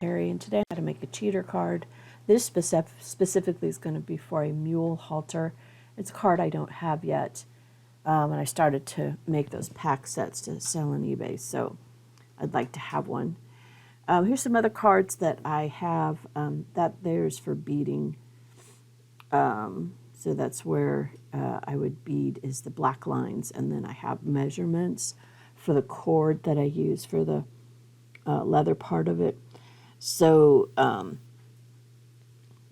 And today I'm going to make a cheater card. This specifically is going to be for a mule halter. It's a card I don't have yet, and I started to make those pack sets to sell on eBay, so I'd like to have one. Here's some other cards that I have. That there's for beading. So that's where I would bead is the black lines, and then I have measurements for the cord that I use for the leather part of it. So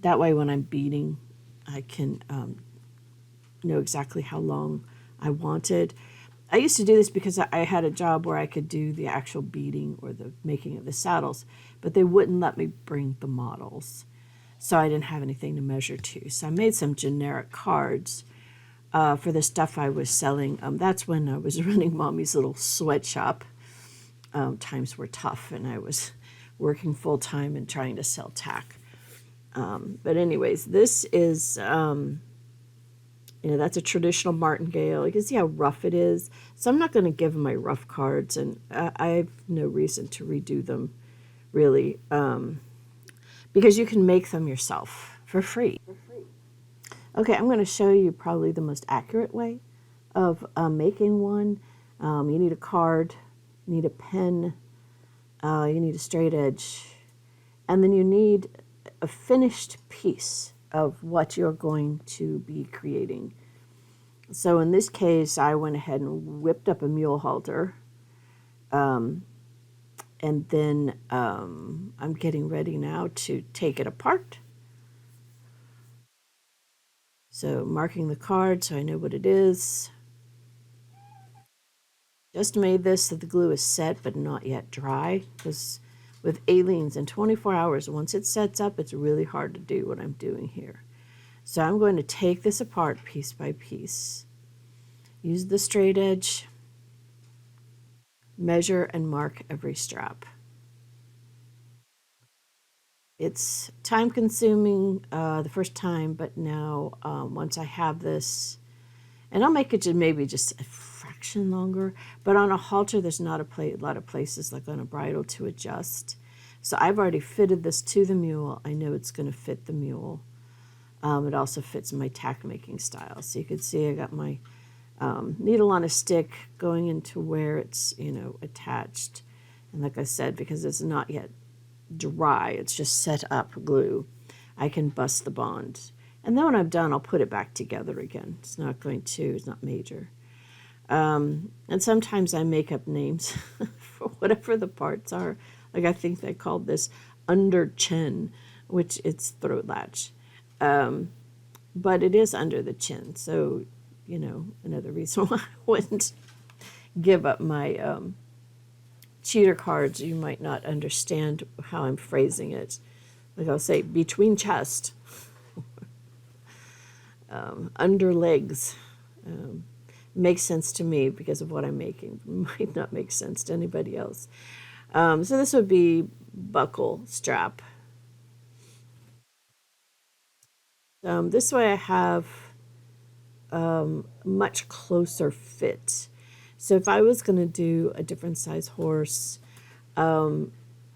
that way when I'm beading, I can know exactly how long I wanted. I used to do this because I had a job where I could do the actual beading or the making of the saddles, but they wouldn't let me bring the models. So I didn't have anything to measure to. So I made some generic cards for the stuff I was selling. That's when I was running Mommy's little sweatshop. Times were tough, and I was working full-time and trying to sell tack. But anyways, this is, that's a traditional martingale. You can see how rough it is. So I'm not going to give them my rough cards, and I have no reason to redo them, really, because you can make them yourself for free. Okay, I'm going to show you probably the most accurate way of making one. You need a card, you need a pen, you need a straight edge, and then you need a finished piece of what you're going to be creating. So in this case, I went ahead and whipped up a mule halter, and then I'm getting ready now to take it apart. So marking the card so I know what it is. Just made this so the glue is set but not yet dry, because with aliens in 24 hours, once it sets up, it's really hard to do what I'm doing here. So I'm going to take this apart piece by piece. Use the straight edge, measure and mark every strap. It's time consuming the first time, but now once I have this, and I'll make it to maybe just a fraction longer, but on a halter there's not a lot of places like on a bridle to adjust. So I've already fitted this to the mule. I know it's going to fit the mule. It also fits my tack making style. So you can see I got my needle on a stick going into where it's attached. And like I said, because it's not yet dry, it's just set up glue, I can bust the bond. And then when I'm done, I'll put it back together again. It's not major. And sometimes I make up names for whatever the parts are. Like I think they called this under chin, which it's throat latch. But it is under the chin. So, another reason why I wouldn't give up my cheater cards. You might not understand how I'm phrasing it. Like I'll say between chest, under legs. Makes sense to me because of what I'm making. Might not make sense to anybody else. So this would be buckle strap. This way I have much closer fit. So if I was going to do a different size horse, I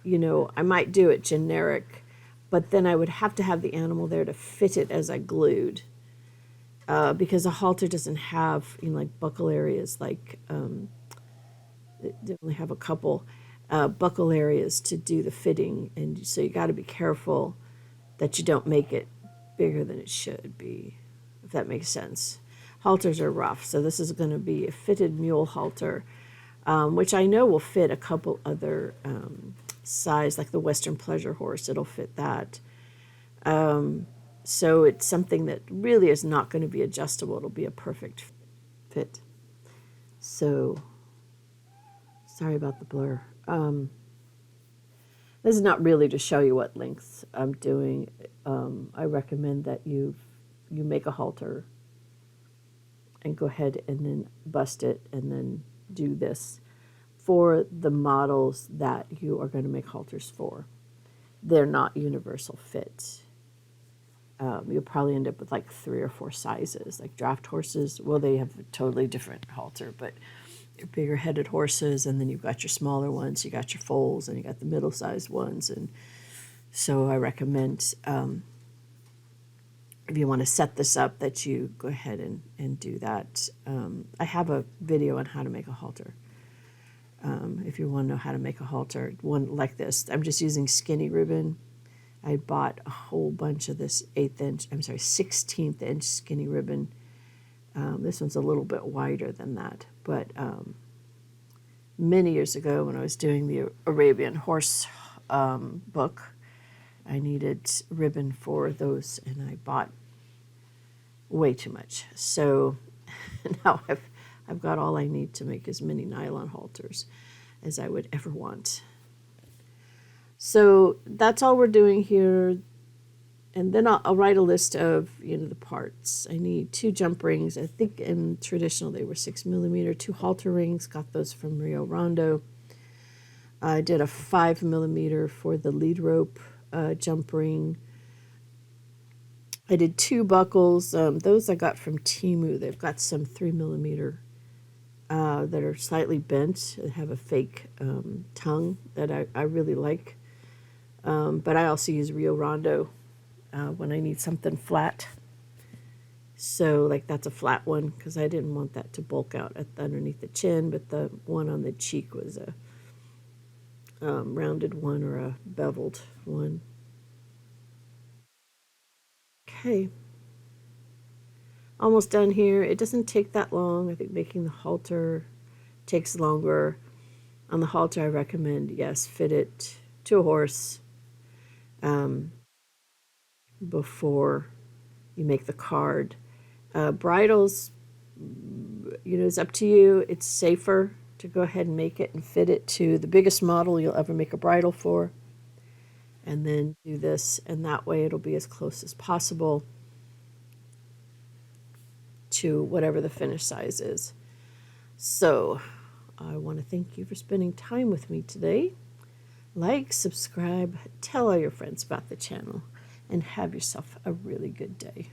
might do it generic, but then I would have to have the animal there to fit it as I glued. Because a halter doesn't have like buckle areas, like they only have a couple buckle areas to do the fitting, and so you got to be careful that you don't make it bigger than it should be, if that makes sense. Halters are rough, so this is going to be a fitted mule halter, which I know will fit a couple other size, like the Western Pleasure horse. It'll fit that. So it's something that really is not going to be adjustable. It'll be a perfect fit. So, sorry about the blur. This is not really to show you what lengths I'm doing. I recommend that you make a halter and go ahead and then bust it and then do this for the models that you are going to make halters for. They're not universal fit. You'll probably end up with like 3 or 4 sizes. Like draft horses, well, they have a totally different halter, but your bigger headed horses, and then you've got your smaller ones, you got your foals, and you got the middle sized ones, and So I recommend if you want to set this up that you go ahead and do that. I have a video on how to make a halter. If you want to know how to make a halter, one like this. I'm just using skinny ribbon. I bought a whole bunch of this 16th inch skinny ribbon. This one's a little bit wider than that, but many years ago when I was doing the Arabian horse book, I needed ribbon for those, and I bought way too much. So now I've got all I need to make as many nylon halters as I would ever want. So that's all we're doing here. And then I'll write a list of, the parts. I need 2 jump rings. I think in traditional they were 6mm, 2 halter rings. Got those from Rio Rondo. I did a 5mm for the lead rope jump ring. I did 2 buckles. Those I got from Temu. They've got some 3mm that are slightly bent. They have a fake tongue that I really like. But I also use Rio Rondo when I need something flat. So like that's a flat one because I didn't want that to bulk out underneath the chin, but the one on the cheek was a rounded one or a beveled one. Okay. Almost done here. It doesn't take that long. I think making the halter takes longer. On the halter, I recommend, yes, fit it to a horse before you make the card. Bridles, it's up to you. It's safer to go ahead and make it and fit it to the biggest model you'll ever make a bridle for. And then do this, and that way it'll be as close as possible to whatever the finish size is. So I want to thank you for spending time with me today. Like, subscribe, tell all your friends about the channel, and have yourself a really good day.